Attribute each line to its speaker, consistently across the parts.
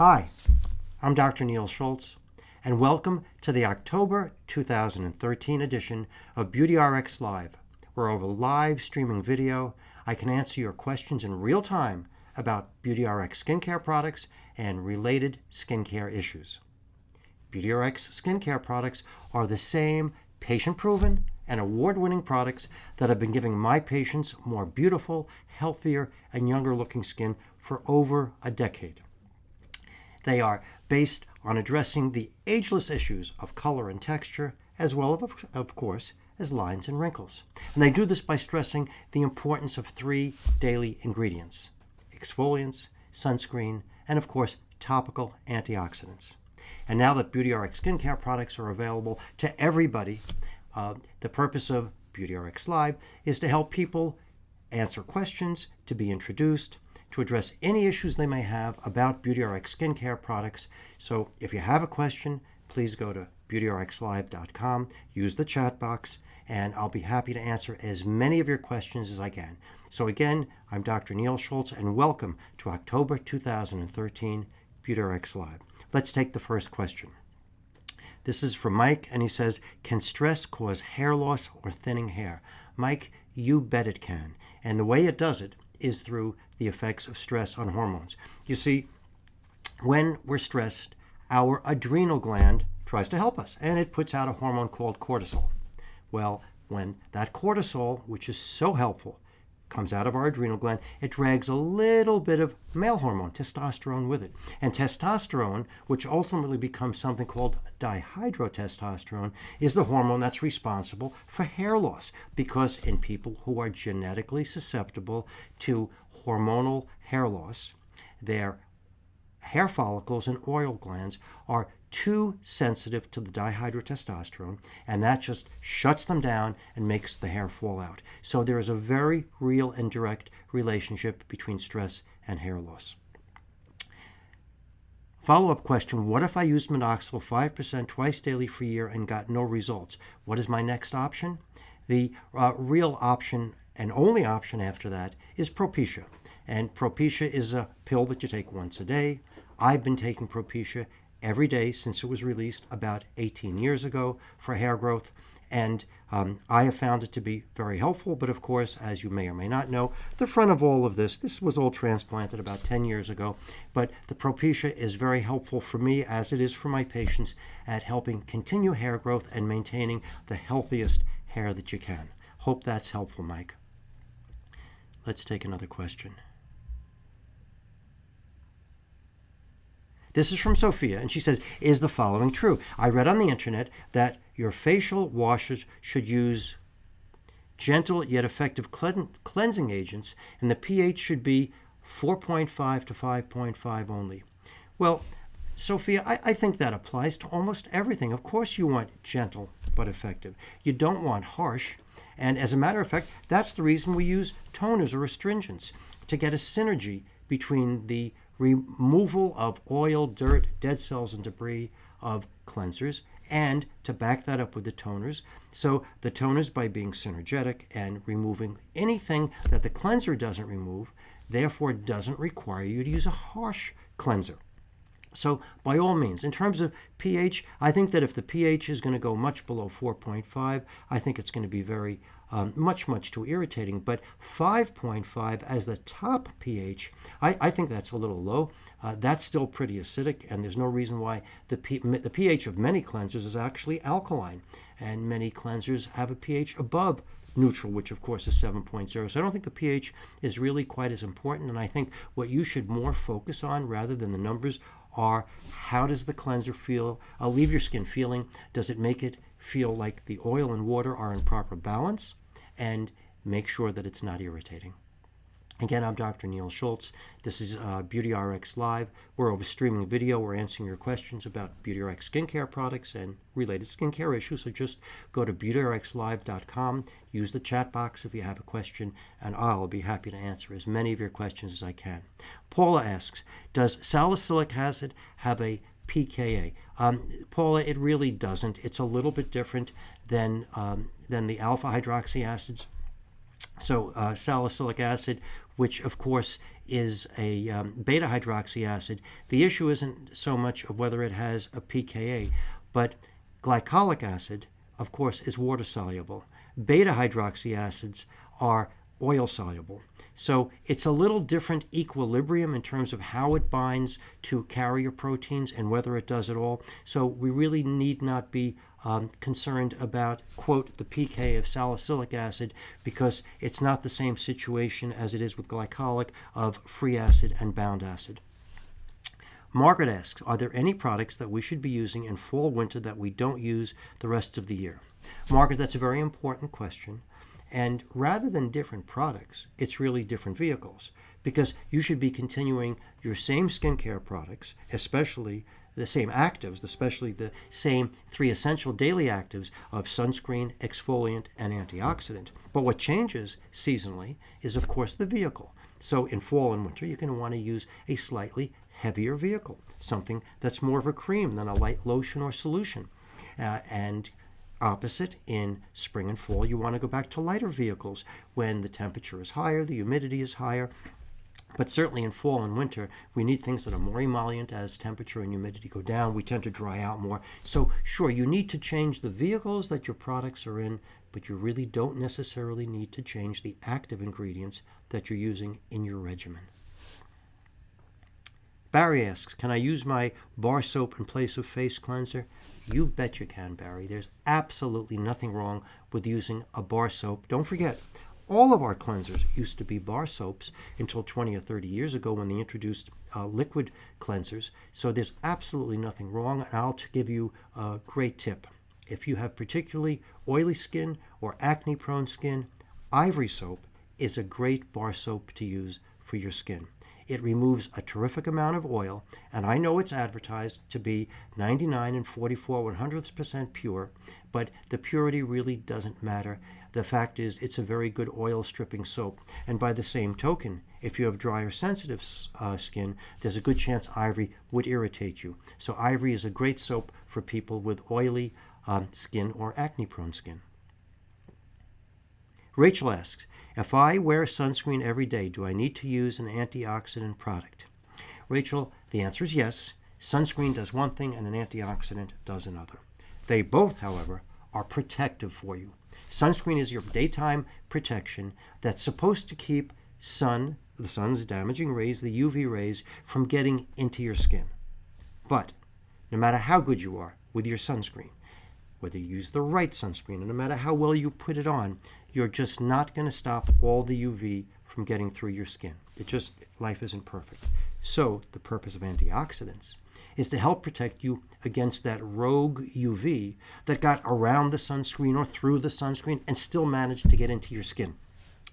Speaker 1: Hi, I'm Dr. Neil Schultz, and welcome to the October 2013 edition of BeautyRx Live, where over live streaming video, I can answer your questions in real time about BeautyRx skincare products and related skincare issues. BeautyRx skincare products are the same patient-proven and award-winning products that have been giving my patients more beautiful, healthier, and younger-looking skin for over a decade. They are based on addressing the ageless issues of color and texture, as well of course, as lines and wrinkles. And they do this by stressing the importance of 3 daily ingredients: exfoliants, sunscreen, and of course, topical antioxidants. And now that BeautyRx skincare products are available to everybody, the purpose of BeautyRx Live is to help people answer questions, to be introduced, to address any issues they may have about BeautyRx skincare products. So if you have a question, please go to BeautyRxLive.com, use the chat box, and I'll be happy to answer as many of your questions as I can. So again, I'm Dr. Neil Schultz, and welcome to October 2013 BeautyRx Live. Let's take the first question. This is from Mike, and he says, can stress cause hair loss or thinning hair? Mike, you bet it can. And the way it does it is through the effects of stress on hormones. You see, when we're stressed, our adrenal gland tries to help us, and it puts out a hormone called cortisol. Well, when that cortisol, which is so helpful, comes out of our adrenal gland, it drags a little bit of male hormone, testosterone, with it. And testosterone, which ultimately becomes something called dihydrotestosterone, is the hormone that's responsible for hair loss, because in people who are genetically susceptible to hormonal hair loss, their hair follicles and oil glands are too sensitive to the dihydrotestosterone, and that just shuts them down and makes the hair fall out. So there is a very real and direct relationship between stress and hair loss. Follow-up question, what if I used minoxidil 5% twice daily for a year and got no results? What is my next option? The real option and only option after that is Propecia. And Propecia is a pill that you take once a day. I've been taking Propecia every day since it was released about 18 years ago for hair growth, and I have found it to be very helpful. But of course, as you may or may not know, the front of all of this was all transplanted about 10 years ago, but the Propecia is very helpful for me, as it is for my patients, at helping continue hair growth and maintaining the healthiest hair that you can. Hope that's helpful, Mike. Let's take another question. This is from Sophia, and she says, is the following true? I read on the internet that your facial washes should use gentle yet effective cleansing agents, and the pH should be 4.5 to 5.5 only. Well, Sophia, I think that applies to almost everything. Of course you want gentle but effective. You don't want harsh. And as a matter of fact, that's the reason we use toners or astringents, to get a synergy between the removal of oil, dirt, dead cells, and debris of cleansers, and to back that up with the toners. So the toners, by being synergetic and removing anything that the cleanser doesn't remove, therefore doesn't require you to use a harsh cleanser. So by all means, in terms of pH, I think that if the pH is going to go much below 4.5, I think it's going to be very much too irritating. But 5.5 as the top pH, I think that's a little low. That's still pretty acidic, and there's no reason why the pH of many cleansers is actually alkaline, and many cleansers have a pH above neutral, which of course is 7.0. So I don't think the pH is really quite as important, and I think what you should more focus on rather than the numbers are, how does the cleanser feel, leave your skin feeling? Does it make it feel like the oil and water are in proper balance? And make sure that it's not irritating. Again, I'm Dr. Neil Schultz. This is BeautyRx Live. We're over streaming video. We're answering your questions about BeautyRx skincare products and related skincare issues. So just go to BeautyRxLive.com, use the chat box if you have a question, and I'll be happy to answer as many of your questions as I can. Paula asks, does salicylic acid have a pKa? Paula, it really doesn't. It's a little bit different than the alpha hydroxy acids. So salicylic acid which of course is a beta hydroxy acid. The issue isn't so much of whether it has a pKa, but glycolic acid, of course, is water soluble. Beta hydroxy acids are oil soluble. So it's a little different equilibrium in terms of how it binds to carrier proteins and whether it does at all. So we really need not be concerned about, quote, the pK of salicylic acid, because it's not the same situation as it is with glycolic of free acid and bound acid. Margaret asks, are there any products that we should be using in fall, winter that we don't use the rest of the year? Margaret, that's a very important question. And rather than different products, it's really different vehicles, because you should be continuing your same skincare products, especially the same actives, especially the same 3 essential daily actives of sunscreen, exfoliant, and antioxidant. But what changes seasonally is, of course, the vehicle. So in fall and winter, you're going to want to use a slightly heavier vehicle, something that's more of a cream than a light lotion or solution. And opposite, in spring and fall, you want to go back to lighter vehicles when the temperature is higher, the humidity is higher. But certainly in fall and winter, we need things that are more emollient as temperature and humidity go down. We tend to dry out more. So sure, you need to change the vehicles that your products are in, but you really don't necessarily need to change the active ingredients that you're using in your regimen. Barry asks, can I use my bar soap in place of face cleanser? You bet you can, Barry. There's absolutely nothing wrong with using a bar soap. Don't forget, all of our cleansers used to be bar soaps until 20 or 30 years ago when they introduced liquid cleansers. So there's absolutely nothing wrong. And I'll give you a great tip. If you have particularly oily skin or acne-prone skin, Ivory soap is a great bar soap to use for your skin. It removes a terrific amount of oil, and I know it's advertised to be 99 and 44/100% pure, but the purity really doesn't matter. The fact is, it's a very good oil stripping soap. And by the same token, if you have dry or sensitive skin, there's a good chance Ivory would irritate you. So Ivory is a great soap for people with oily skin or acne-prone skin. Rachel asks, if I wear sunscreen every day, do I need to use an antioxidant product? Rachel, the answer is yes. Sunscreen does one thing and an antioxidant does another. They both, however, are protective for you. Sunscreen is your daytime protection that's supposed to keep the sun's damaging rays, the UV rays, from getting into your skin. But no matter how good you are with your sunscreen, whether you use the right sunscreen, and no matter how well you put it on, you're just not going to stop all the UV from getting through your skin. Life isn't perfect. So the purpose of antioxidants is to help protect you against that rogue UV that got around the sunscreen or through the sunscreen and still managed to get into your skin.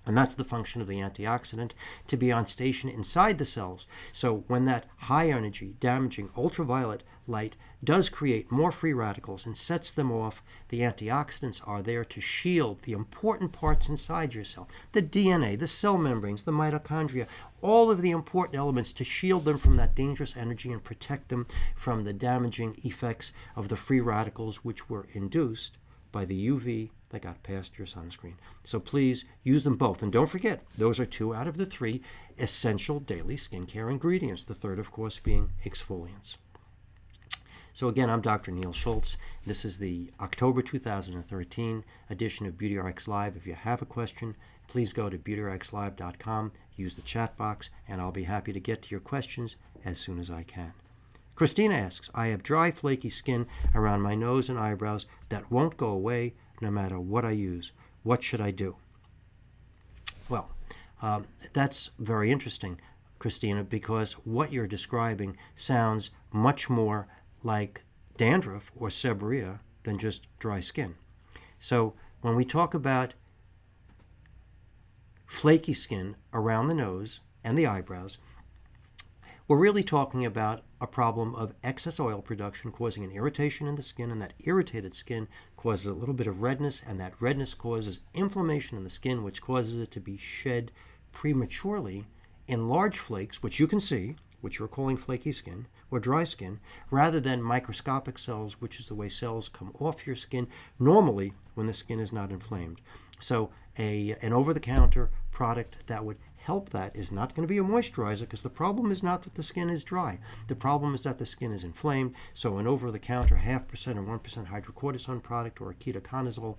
Speaker 1: And that's the function of the antioxidant, to be on station inside the cells. So when that high energy, damaging ultraviolet light does create more free radicals and sets them off, the antioxidants are there to shield the important parts inside your cell, the DNA, the cell membranes, the mitochondria, all of the important elements, to shield them from that dangerous energy and protect them from the damaging effects of the free radicals which were induced by the UV that got past your sunscreen. So please use them both. And don't forget, those are 2 out of the 3 essential daily skincare ingredients, the third, of course, being exfoliants. So again, I'm Dr. Neil Schultz. This is the October 2013 edition of BeautyRx Live. If you have a question, please go to BeautyRxLive.com, use the chat box, and I'll be happy to get to your questions as soon as I can. Christina asks, I have dry, flaky skin around my nose and eyebrows that won't go away no matter what I use. What should I do? Well, that's very interesting, Christina, because what you're describing sounds much more like dandruff or seborrhea than just dry skin. So when we talk about flaky skin around the nose and the eyebrows, we're really talking about a problem of excess oil production causing an irritation in the skin, and that irritated skin causes a little bit of redness, and that redness causes inflammation in the skin, which causes it to be shed prematurely in large flakes, which you can see, which you're calling flaky skin or dry skin, rather than microscopic cells, which is the way cells come off your skin normally when the skin is not inflamed. So an over-the-counter product that would help that is not going to be a moisturizer, because the problem is not that the skin is dry. The problem is that the skin is inflamed. So an over-the-counter 0.5% or 1% hydrocortisone product or a ketoconazole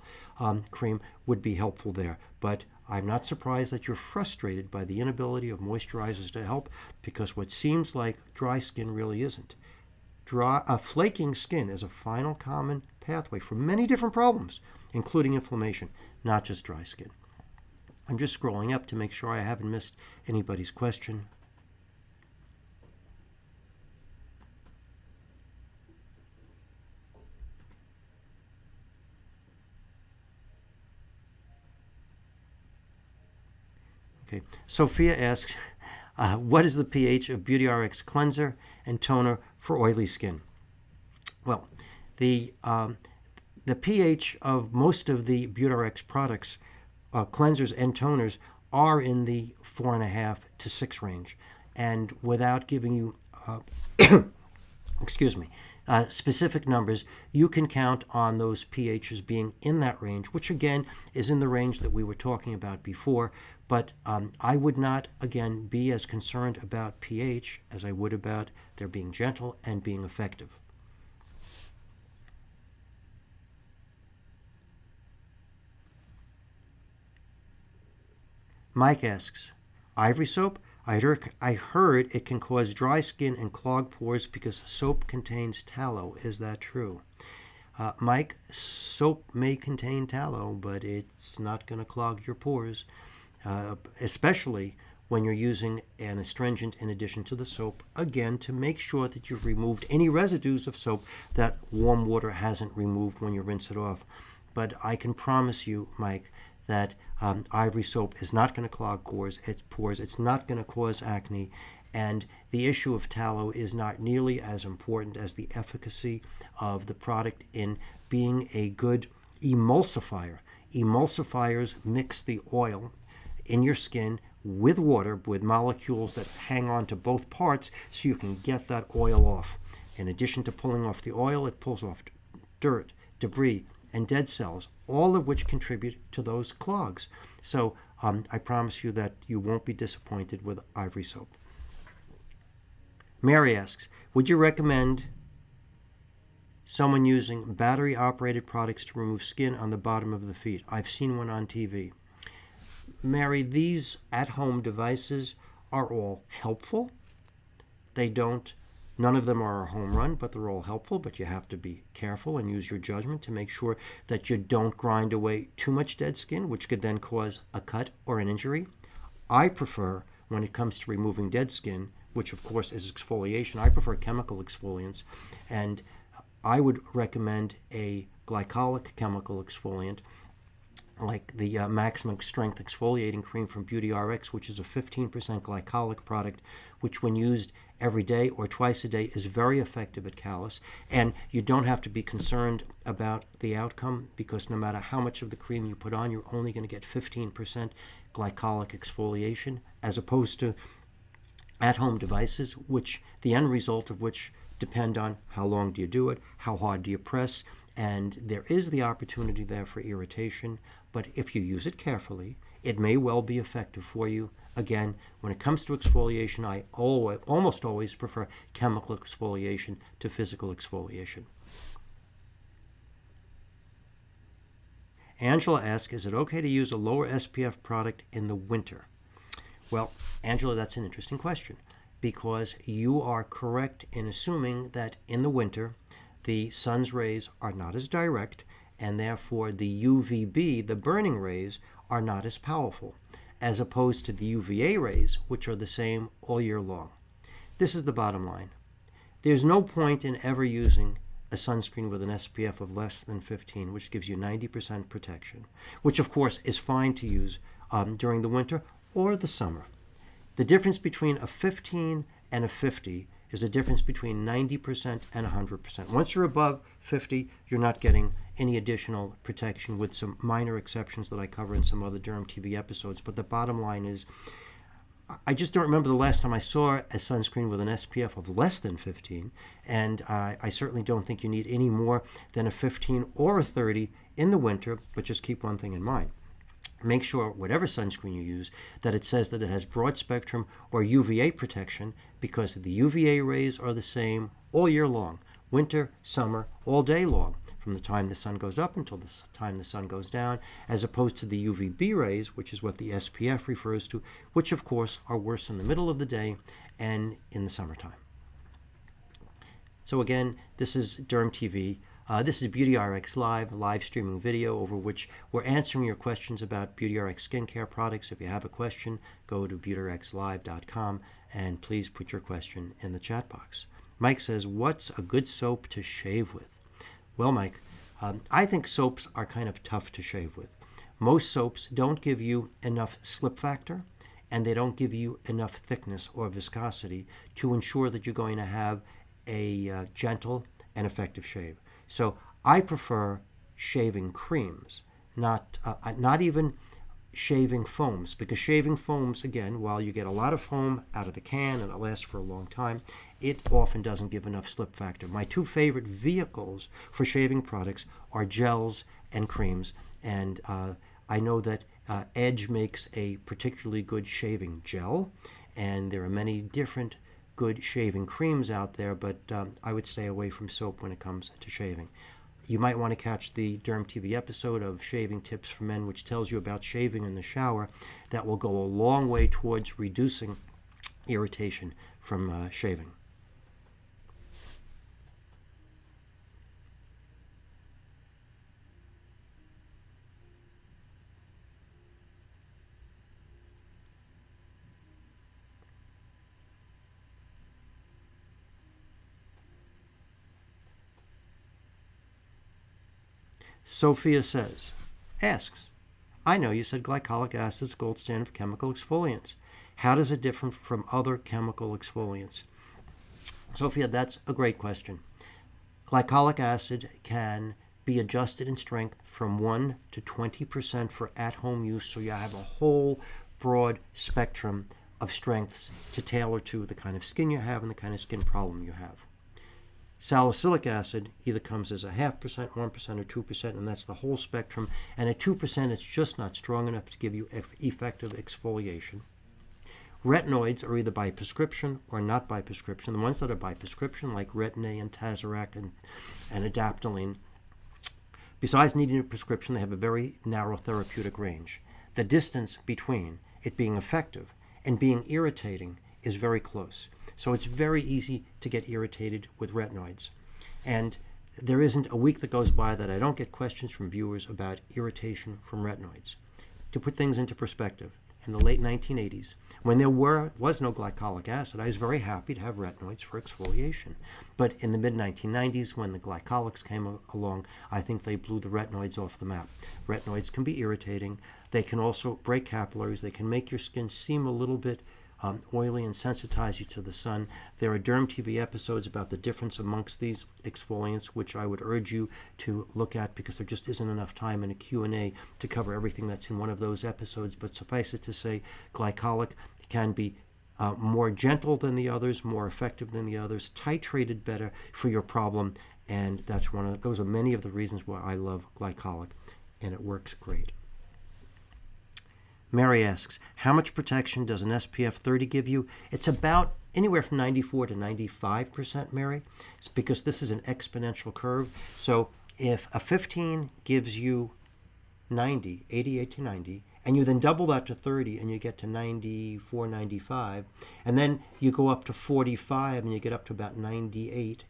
Speaker 1: cream would be helpful there. But I'm not surprised that you're frustrated by the inability of moisturizers to help, because what seems like dry skin really isn't. Flaking skin is a final common pathway for many different problems, including inflammation, not just dry skin. I'm just scrolling up to make sure I haven't missed anybody's question. Okay, Sophia asks, what is the pH of BeautyRx cleanser and toner for oily skin? Well, the pH of most of the BeautyRx products, cleansers and toners, are in the 4.5 to 6 range. And without giving you, specific numbers, you can count on those pHs being in that range, which again is in the range that we were talking about before. But I would not, again, be as concerned about pH as I would about their being gentle and being effective. Mike asks, ivory soap? I heard it can cause dry skin and clog pores because soap contains tallow. Is that true? Mike, soap may contain tallow, but it's not going to clog your pores, especially when you're using an astringent in addition to the soap, again, to make sure that you've removed any residues of soap that warm water hasn't removed when you rinse it off. But I can promise you, Mike, that ivory soap is not going to clog pores. It's not going to cause acne, and the issue of tallow is not nearly as important as the efficacy of the product in being a good emulsifier. Emulsifiers mix the oil in your skin with water, with molecules that hang on to both parts, so you can get that oil off. In addition to pulling off the oil, it pulls off dirt, debris, and dead cells, all of which contribute to those clogs. So I promise you that you won't be disappointed with ivory soap. Mary asks, would you recommend someone using battery-operated products to remove skin on the bottom of the feet? I've seen one on TV. Mary, these at-home devices are all helpful. None of them are a home run, but they're all helpful. But you have to be careful and use your judgment to make sure that you don't grind away too much dead skin, which could then cause a cut or an injury. I prefer, when it comes to removing dead skin, which of course is exfoliation, I prefer chemical exfoliants. And I would recommend a glycolic chemical exfoliant, like the maximum strength exfoliating cream from BeautyRx, which is a 15% glycolic product, which when used every day or twice a day is very effective at callus. And you don't have to be concerned about the outcome, because no matter how much of the cream you put on, you're only going to get 15% glycolic exfoliation, as opposed to at-home devices, which the end result of which depend on how long do you do it, how hard do you press, and there is the opportunity there for irritation. But if you use it carefully, it may well be effective for you. Again, when it comes to exfoliation, I almost always prefer chemical exfoliation to physical exfoliation. Angela asks, is it okay to use a lower SPF product in the winter? Well, Angela, that's an interesting question, because you are correct in assuming that in the winter, the sun's rays are not as direct, and therefore the UVB, the burning rays, are not as powerful, as opposed to the UVA rays, which are the same all year long. This is the bottom line. There's no point in ever using a sunscreen with an SPF of less than 15, which gives you 90% protection, which of course is fine to use during the winter or the summer. The difference between a 15 and a 50 is a difference between 90% and 100%. Once you're above 50, you're not getting any additional protection, with some minor exceptions that I cover in some other Derm TV episodes. But the bottom line is, I just don't remember the last time I saw a sunscreen with an SPF of less than 15, and I certainly don't think you need any more than a 15 or a 30 in the winter, but just keep one thing in mind. make sure, whatever sunscreen you use, that it says that it has broad spectrum or UVA protection, because the UVA rays are the same all year long, winter, summer, all day long, from the time the sun goes up until the time the sun goes down, as opposed to the UVB rays, which is what the SPF refers to, which of course are worse in the middle of the day and in the summertime. So again, this is Derm TV. This is BeautyRx live streaming video over which we're answering your questions about BeautyRx skincare products. If you have a question, go to BeautyRxLive.com and please put your question in the chat box. Mike says, what's a good soap to shave with? Well, Mike, I think soaps are kind of tough to shave with. Most soaps don't give you enough slip factor, and they don't give you enough thickness or viscosity to ensure that you're going to have a gentle and effective shave. So I prefer shaving creams, not even shaving foams, because shaving foams, again, while you get a lot of foam out of the can and it lasts for a long time, it often doesn't give enough slip factor. My two favorite vehicles for shaving products are gels and creams, and I know that Edge makes a particularly good shaving gel, and there are many different good shaving creams out there, but I would stay away from soap when it comes to shaving. You might want to catch the Derm TV episode of Shaving Tips for Men, which tells you about shaving in the shower. That will go a long way towards reducing irritation from shaving. Sophia asks, I know you said glycolic acid is the gold standard for chemical exfoliants. How does it differ from other chemical exfoliants? Sophia, that's a great question. Glycolic acid can be adjusted in strength from 1 to 20% for at-home use, so you have a whole broad spectrum of strengths to tailor to the kind of skin you have and the kind of skin problem you have. Salicylic acid either comes as a 0.5%, 1%, or 2%, and that's the whole spectrum. And at 2%, it's just not strong enough to give you effective exfoliation. Retinoids are either by prescription or not by prescription. The ones that are by prescription, like Retin-A and Tazorac and Adaptoline, besides needing a prescription, they have a very narrow therapeutic range. The distance between it being effective and being irritating is very close. So it's very easy to get irritated with retinoids. And there isn't a week that goes by that I don't get questions from viewers about irritation from retinoids. To put things into perspective, in the late 1980s, when there was no glycolic acid, I was very happy to have retinoids for exfoliation. But in the mid-1990s, when the glycolics came along, I think they blew the retinoids off the map. Retinoids can be irritating. They can also break capillaries. They can make your skin seem a little bit oily and sensitize you to the sun. There are Derm TV episodes about the difference amongst these exfoliants, which I would urge you to look at, because there just isn't enough time in a Q&A to cover everything that's in one of those episodes. But suffice it to say, glycolic can be more gentle than the others, more effective than the others, titrated better for your problem, and those are many of the reasons why I love glycolic, and it works great. Mary asks, how much protection does an SPF 30 give you? It's about anywhere from 94 to 95%, Mary. It's because this is an exponential curve. So if a 15 gives you 90, 88 to 90, and you then double that to 30 and you get to 94, 95, and then you go up to 45 and you get up to about 98,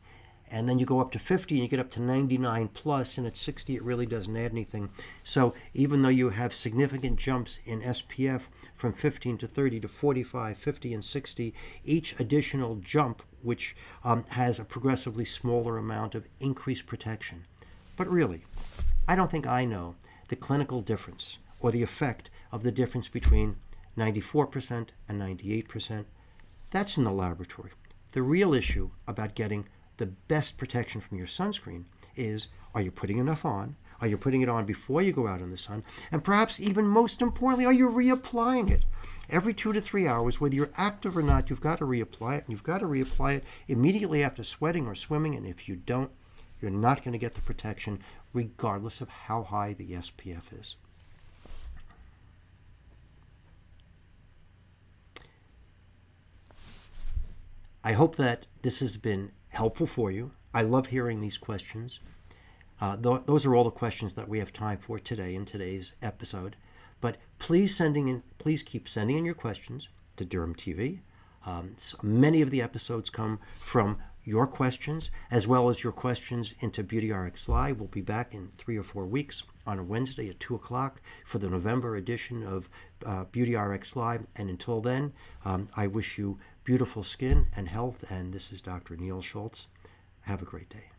Speaker 1: and then you go up to 50 and you get up to 99 plus, and at 60 it really doesn't add anything. So even though you have significant jumps in SPF from 15 to 30 to 45, 50, and 60, each additional jump, which has a progressively smaller amount of increased protection. But really, I don't think I know the clinical difference or the effect of the difference between 94% and 98%. That's in the laboratory. The real issue about getting the best protection from your sunscreen is, are you putting enough on? Are you putting it on before you go out in the sun? And perhaps even most importantly, are you reapplying it? Every 2 to 3 hours, whether you're active or not, you've got to reapply it, and you've got to reapply it immediately after sweating or swimming, and if you don't, you're not going to get the protection regardless of how high the SPF is. I hope that this has been helpful for you. I love hearing these questions. Those are all the questions that we have time for today in today's episode. But please keep sending in your questions to Derm TV. So many of the episodes come from your questions, as well as your questions into BeautyRx Live. We'll be back in 3 or 4 weeks on a Wednesday at 2 o'clock for the November edition of BeautyRx Live. And until then, I wish you beautiful skin and health. And this is Dr. Neil Schultz. Have a great day.